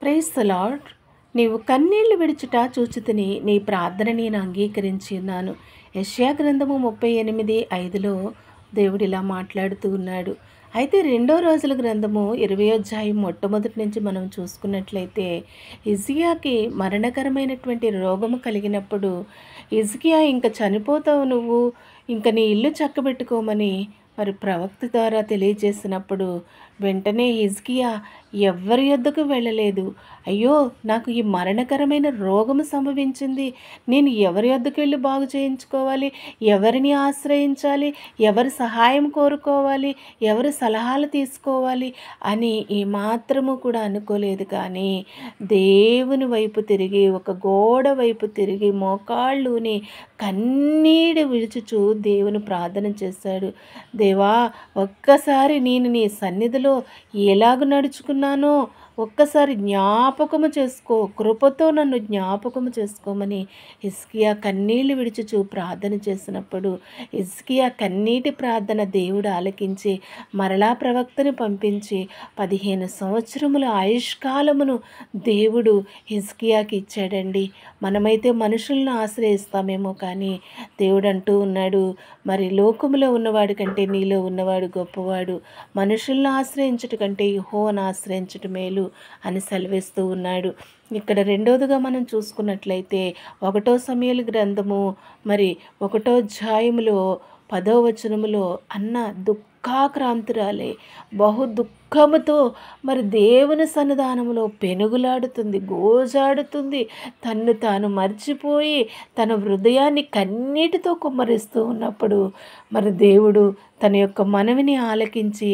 Praise the lord. నీవు కన్నీళ్లు విడుచుట చూచుతిని, నీ ప్రార్థన నేను అంగీకరించి ఉన్నాను. యెషయా గ్రంథము 38:5లో దేవుడు ఇలా మాట్లాడుతూ ఉన్నాడు. అయితే రెండో రోజుల గ్రంథము 20వ అధ్యాయం మొట్టమొదటి నుంచి మనం చూసుకున్నట్లయితే, హిజ్కియాకి మరణకరమైనటువంటి రోగము కలిగినప్పుడు, హిజ్కియా ఇంక చనిపోతావు నువ్వు, ఇంక నీ ఇల్లు చక్కబెట్టుకోమని మరి ప్రవక్త ద్వారా తెలియజేసినప్పుడు వెంటనే హిజ్కియా ఎవ్వరి యొద్దకు వెళ్ళలేదు. అయ్యో, నాకు ఈ మరణకరమైన రోగము సంభవించింది, నేను ఎవరి యొద్దకు వెళ్ళి బాగు చేయించుకోవాలి, ఎవరిని ఆశ్రయించాలి, ఎవరి సహాయం కోరుకోవాలి, ఎవరి సలహాలు తీసుకోవాలి అని ఏమాత్రము కూడా అనుకోలేదు. కానీ దేవుని వైపు తిరిగి, ఒక గోడ వైపు తిరిగి మోకాళ్ళుని కన్నీడు విడుచుచు దేవుని ప్రార్థన చేశాడు. దేవా, ఒక్కసారి నేను నీ సన్నిధిలో ఎలాగ నడుచుకున్నానో ఒక్కసారి జ్ఞాపకము చేసుకో, కృపతో నన్ను జ్ఞాపకము చేసుకోమని హిజ్కియా కన్నీళ్లు విడుచుచు ప్రార్థన చేసినప్పుడు, హిజ్కియా కన్నీటి ప్రార్థన దేవుడు ఆలకించి మరలా ప్రవక్తని పంపించి 15 సంవత్సరముల ఆయుష్కాలమును దేవుడు హిజ్కియాకి ఇచ్చాడండి. మనమైతే మనుషులను ఆశ్రయిస్తామేమో, కానీ దేవుడు అంటూ ఉన్నాడు, మరి లోకములో ఉన్నవాడి కంటే నీలో ఉన్నవాడు గొప్పవాడు, మనుషులను ఆశ్రయించుట కంటే యెహోవాను ఆశ్రయించుట మేలు అని సెలవిస్తూ ఉన్నాడు. ఇక్కడ రెండోదిగా మనం చూసుకున్నట్లయితే 1 సమూయేలు గ్రంథము మరి 1వ అధ్యాయములో 10వ వచనములో అన్న దుఃఖాక్రాంతురాలే బహు దుఃఖముతో మరి దేవుని సన్నిధానంలో పెనుగులాడుతుంది, గోజాడుతుంది, తన్ను తాను మర్చిపోయి తన హృదయాన్ని కన్నీటితో కుమ్మరిస్తూ ఉన్నప్పుడు మరి దేవుడు తన యొక్క మనవిని ఆలకించి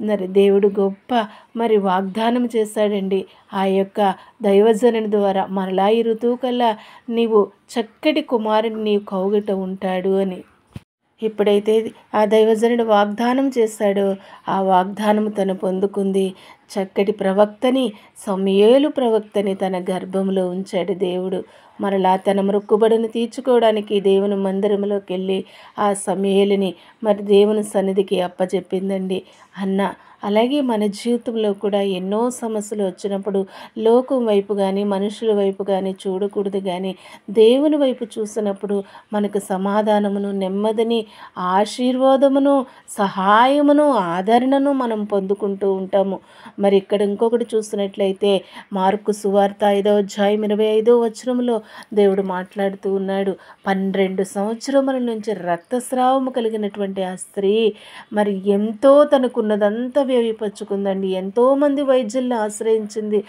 మరి దేవుడు గొప్ప మరి వాగ్దానం చేశాడండి. ఆ యొక్క దైవజనుని ద్వారా మరలా ఈ ఋతువు కల్లా నీవు చక్కటి కుమారుని నీవు కౌగిట ఉంటాడు అని. ఎప్పుడైతే ఆ దైవజనుడు వాగ్దానం చేశాడో ఆ వాగ్దానం తను పొందుకుంది. చక్కటి ప్రవక్తని, సమూయేలు ప్రవక్తని తన గర్భంలో ఉంచాడు దేవుడు. మరలా తన మొక్కుబడిని తీర్చుకోవడానికి దేవుని మందిరంలోకి వెళ్ళి ఆ సమూయేలుని మరి దేవుని సన్నిధికి అప్పచెప్పిందండి అన్న. అలాగే మన జీవితంలో కూడా ఎన్నో సమస్యలు వచ్చినప్పుడు లోకం వైపు కానీ మనుషుల వైపు కానీ చూడకూడదు, కానీ దేవుని వైపు చూసినప్పుడు మనకు సమాధానమును, నెమ్మదిని, ఆశీర్వాదమును, సహాయమును, ఆదరణను మనం పొందుకుంటూ ఉంటాము. మరి ఇక్కడ ఇంకొకటి చూసినట్లయితే మార్కు సువార్త 5వ అధ్యాయం 25వ వచనంలో దేవుడు మాట్లాడుతూ ఉన్నాడు. 12 సంవత్సరముల నుంచి రక్తస్రావము కలిగినటువంటి ఆ స్త్రీ మరి ఎంతో తనకున్నదంతా వ్యయపరుచుకుందండి. ఎంతోమంది వైద్యులను ఆశ్రయించింది,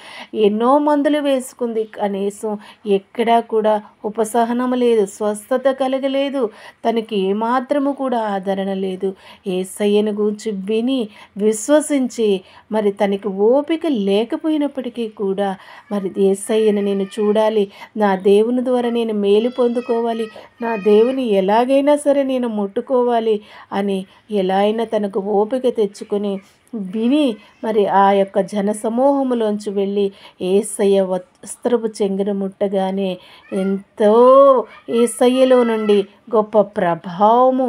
ఎన్నో మందులు వేసుకుంది, కనీసం ఎక్కడా కూడా ఉపశమనం లేదు, స్వస్థత కలగలేదు, తనకి ఏమాత్రము కూడా ఆదరణ లేదు. యేసయ్యను గూర్చి విని విశ్వసించి మరి తనకి ఓపిక లేకపోయినప్పటికీ కూడా మరి యేసయ్యను నేను చూడాలి, నా దేవుని ద్వారా నేను మేలు పొందుకోవాలి, నా దేవుని ఎలాగైనా సరే నేను ముట్టుకోవాలి అని ఎలా అయినా తనకు ఓపిక తెచ్చుకొని విని మరి ఆ యొక్క జనసమూహములోంచి వెళ్ళి యేసయ్య వస్త్రపు చెంగును ముట్టగానే ఎంతో యేసయ్యలో నుండి గొప్ప ప్రభావము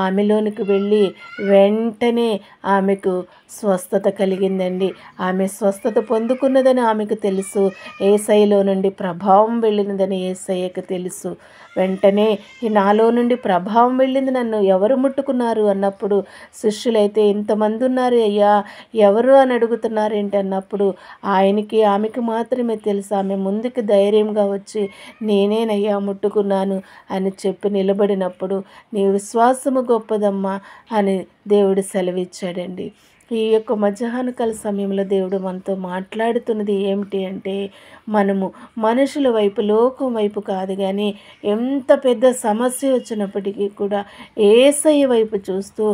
ఆమెలోనికి వెళ్ళి వెంటనే ఆమెకు స్వస్థత కలిగిందండి. ఆమె స్వస్థత పొందుకున్నదని ఆమెకు తెలుసు, యేసయ్యలో నుండి ప్రభావం వెళ్ళినదని యేసయ్యకు తెలుసు. వెంటనే ఈ నాలో నుండి ప్రభావం వెళ్ళింది, నన్ను ఎవరు ముట్టుకున్నారు అన్నప్పుడు శిష్యులైతే ఇంతమంది ఉన్నారు అయ్యా, ఎవరు అని అడుగుతున్నారు ఏంటి అన్నప్పుడు ఆయనకి ఆమెకు మాత్రమే తెలుసు. ఆమె ముందుకు ధైర్యంగా వచ్చి నేనేనయ్యా ముట్టుకున్నాను అని చెప్పి నిలబడినప్పుడు నీ విశ్వాసము గొప్పదమ్మా అని దేవుడు సెలవిచ్చాడండి. ఈ యొక్క మధ్యాహ్నకాల సమయంలో దేవుడు మనతో మాట్లాడుతున్నది ఏమిటి అంటే, మనము మనుషుల వైపు, లోకం వైపు కాదు, కానీ ఎంత పెద్ద సమస్య వచ్చినప్పటికీ కూడా యేసయ్య వైపు చూస్తూ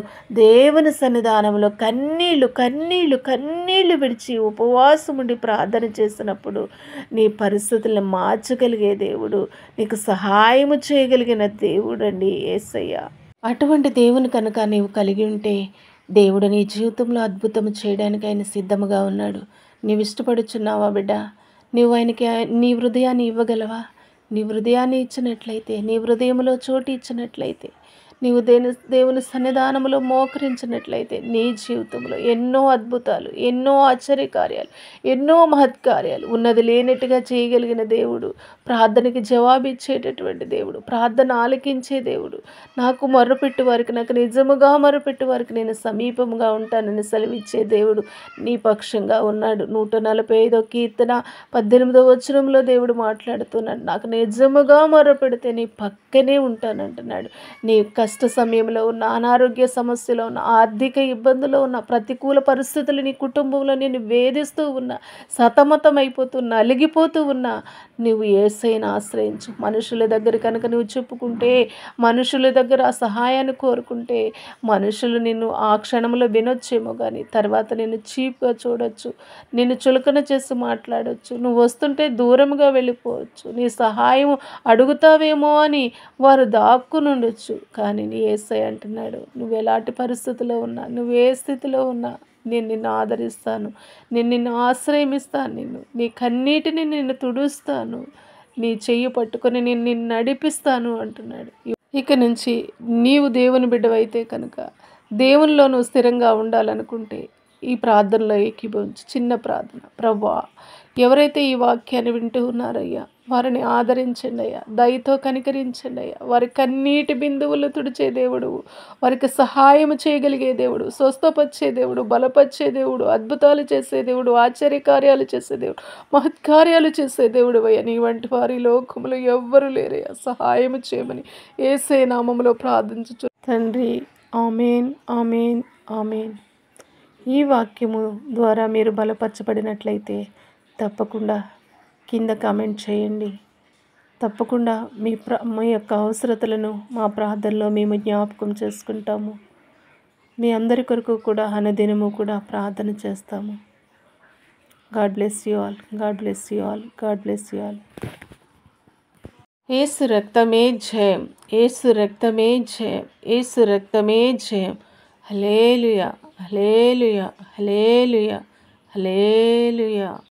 దేవుని సన్నిధానంలో కన్నీళ్లు కన్నీళ్లు కన్నీళ్లు విడిచి ఉపవాసం ఉండి ప్రార్థన చేసినప్పుడు నీ పరిస్థితులను మార్చగలిగే దేవుడు, నీకు సహాయము చేయగలిగిన దేవుడు అండి యేసయ్య. అటువంటి దేవుని కనుక నీవు కలిగి ఉంటే దేవుడు నీ జీవితంలో అద్భుతం చేయడానికి ఆయన సిద్ధముగా ఉన్నాడు. నీవు ఇష్టపడుచున్నావా బిడ్డ? నీవు ఆయనకి నీ హృదయాన్ని ఇవ్వగలవా? నీ హృదయాన్ని ఇచ్చినట్లయితే, నీ హృదయంలో చోటు ఇచ్చినట్లయితే, నీవు దేవుని సన్నిధానంలో మోకరించినట్లయితే నీ జీవితంలో ఎన్నో అద్భుతాలు, ఎన్నో ఆశ్చర్యకార్యాలు, ఎన్నో మహత్కార్యాలు, ఉన్నది లేనట్టుగా చేయగలిగిన దేవుడు, ప్రార్థనకి జవాబిచ్చేటటువంటి దేవుడు, ప్రార్థన ఆలకించే దేవుడు, నాకు మొర్రపెట్టు వారికి, నాకు నిజముగా మొర్రపెట్టు వారికి నేను సమీపంగా ఉంటానని సెలవిచ్చే దేవుడు నీ పక్షంగా ఉన్నాడు. 145 కీర్తన 18వ వచనంలో దేవుడు మాట్లాడుతున్నాడు. నాకు నిజముగా మొర్రపెడితే నీ పక్కనే ఉంటానంటున్నాడు. నీ కష్ట సమయంలో ఉన్న, అనారోగ్య సమస్యలో ఉన్న, ఆర్థిక ఇబ్బందులో ఉన్న, ప్రతికూల పరిస్థితులు నీ కుటుంబంలో నేను వేధిస్తూ ఉన్నా, సతమతమైపోతున్నా, అలిగిపోతూ ఉన్నా, నువ్వు యేసయ్యను ఆశ్రయించు. మనుషుల దగ్గర కనుక నువ్వు చెప్పుకుంటే, మనుషుల దగ్గర ఆ సహాయాన్ని కోరుకుంటే, మనుషులు నిన్ను ఆ క్షణంలో వినొచ్చేమో కానీ తర్వాత నేను చీప్గా చూడొచ్చు, నిన్ను చులకన చేసి మాట్లాడొచ్చు, నువ్వు వస్తుంటే దూరంగా వెళ్ళిపోవచ్చు, నీ సహాయం అడుగుతావేమో అని వారు దాక్కునుండొచ్చు. కానీ నీ యేసయ్య అంటున్నాడు, నువ్వు ఎలాంటి పరిస్థితిలో ఉన్నా, నువ్వు ఏ స్థితిలో ఉన్నా నేను నిన్ను ఆదరిస్తాను, నేను నిన్ను ఆశ్రయిస్తాను, నీ కన్నీటిని నేను తుడుస్తాను, నీ చెయ్యి పట్టుకొని నేను నిన్ను నడిపిస్తాను అంటున్నాడు. ఇక నుంచి నీవు దేవుని బిడ్డవైతే కనుక, దేవునిలో నువ్వు స్థిరంగా ఉండాలనుకుంటే ఈ ప్రార్థనలో ఏకీభవించు. చిన్న ప్రార్థన. ప్రభువా, ఎవరైతే ఈ వాక్యాన్ని వింటూ ఉన్నారయ్యా, వారిని ఆదరించండి అయ్యా, దయతో కనికరించండి అయ్యా. వారి కన్నీటి బిందువులు తుడిచే దేవుడు, వారికి సహాయం చేయగలిగే దేవుడు, స్వస్థపరిచే దేవుడు, బలపరిచే దేవుడు, అద్భుతాలు చేసే దేవుడు, ఆశ్చర్యకార్యాలు చేసే దేవుడు, మహత్కార్యాలు చేసే దేవుడు అయ్యా. నీ వంటి వారి లోకములో ఎవ్వరు లేరయ్యా, సహాయం చేయమని యేసే నామములో ప్రార్థించుచు తండ్రి. ఆమేన్, ఆమేన్, ఆమేన్. ఈ వాక్యము ద్వారా మీరు బలపరచబడినట్లయితే తప్పకుండా కింద కామెంట్ చేయండి. తప్పకుండా మీ యొక్క అవసరతలను మా ప్రార్థనలో మేము జ్ఞాపకం చేసుకుంటాము. మీ అందరి కొరకు కూడా అనుదినము కూడా ప్రార్థన చేస్తాము. God bless you all, God bless you all, God bless you all. Yesu రక్తమే జయం, యేసు రక్తమే జయం, యేసు రక్తమే జయం. హల్లెలూయా, హల్లెలూయా, హల్లెలూయా, హల్లెలూయా.